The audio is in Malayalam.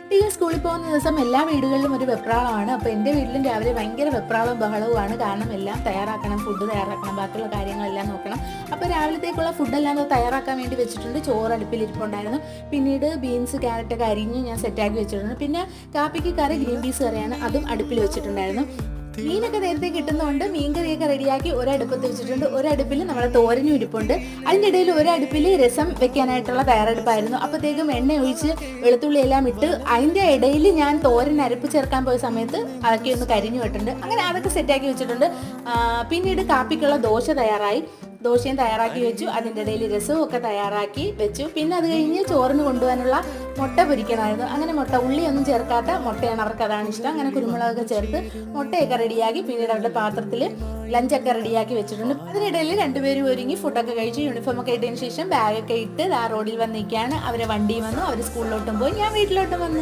കുട്ടികൾ സ്കൂളിൽ പോകുന്ന ദിവസം എല്ലാ വീടുകളിലും ഒരു വെപ്രാളമാണ്. അപ്പോൾ എൻ്റെ വീട്ടിലും രാവിലെ ഭയങ്കര വെപ്രാളവും ബഹളവുമാണ്. കാരണം എല്ലാം തയ്യാറാക്കണം, ഫുഡ് തയ്യാറാക്കണം, ബാക്കിയുള്ള കാര്യങ്ങളെല്ലാം നോക്കണം. അപ്പോൾ രാവിലത്തേക്കുള്ള ഫുഡെല്ലാം തയ്യാറാക്കാൻ വേണ്ടി വെച്ചിട്ടുണ്ട്. ചോറ് അടുപ്പിലിരിപ്പുണ്ടായിരുന്നു. പിന്നീട് ബീൻസ് ക്യാരറ്റൊക്കെ അരിഞ്ഞ് ഞാൻ സെറ്റാക്കി വെച്ചിട്ടുണ്ട്. പിന്നെ കാപ്പിക്ക് കറി ഗ്രീൻ പീസ് കറിയാണ്, അതും അടുപ്പിൽ വെച്ചിട്ടുണ്ടായിരുന്നു. മീനൊക്കെ നേരത്തെ കിട്ടുന്നതുകൊണ്ട് മീൻ കറിയൊക്കെ റെഡിയാക്കി ഒരടുപ്പത്ത് വെച്ചിട്ടുണ്ട്. ഒരടുപ്പിൽ നമ്മുടെ തോരനും ഇരിപ്പുണ്ട്. അതിൻ്റെ ഇടയിൽ ഒരടുപ്പിൽ രസം വെക്കാനായിട്ടുള്ള തയ്യാറെടുപ്പായിരുന്നു. അപ്പോഴത്തേക്കും എണ്ണ ഒഴിച്ച് വെളുത്തുള്ളി എല്ലാം ഇട്ട് അതിൻ്റെ ഇടയിൽ ഞാൻ തോരൻ അരപ്പ് ചേർക്കാൻ പോയ സമയത്ത് അതൊക്കെ ഒന്ന് കരിഞ്ഞു വിട്ടിട്ടുണ്ട്. അങ്ങനെ അതൊക്കെ സെറ്റാക്കി വെച്ചിട്ടുണ്ട്. പിന്നീട് കാപ്പിക്കുള്ള ദോശ തയ്യാറായി. ദോശയും തയ്യാറാക്കി വെച്ചു. അതിൻ്റെ ഇടയിൽ രസവും ഒക്കെ തയ്യാറാക്കി വെച്ചു. പിന്നെ അത് കഴിഞ്ഞ് ചോറിന് കൊണ്ടുപോകാനുള്ള മുട്ട പൊരിക്കണമായിരുന്നു. അങ്ങനെ മുട്ട ഉള്ളിയൊന്നും ചേർക്കാത്ത മുട്ടയാണ്, അവർക്ക് അതാണ് ഇഷ്ടം. അങ്ങനെ കുരുമുളകൊക്കെ ചേർത്ത് മുട്ടയൊക്കെ റെഡിയാക്കി പിന്നീട് അവരുടെ പാത്രത്തിൽ ലഞ്ചൊക്കെ റെഡിയാക്കി വെച്ചിട്ടുണ്ട്. അതിനിടയിൽ രണ്ടുപേരും ഒരുങ്ങി ഫുഡൊക്കെ കഴിച്ച് യൂണിഫോമൊക്കെ ഇട്ടതിന് ശേഷം ബാഗൊക്കെ ഇട്ട് ആ റോഡിൽ വന്നിരിക്കുകയാണ്. അവരെ വണ്ടിയും വന്നു, അവർ സ്കൂളിലോട്ടും പോയി, ഞാൻ വീട്ടിലോട്ടും വന്നു.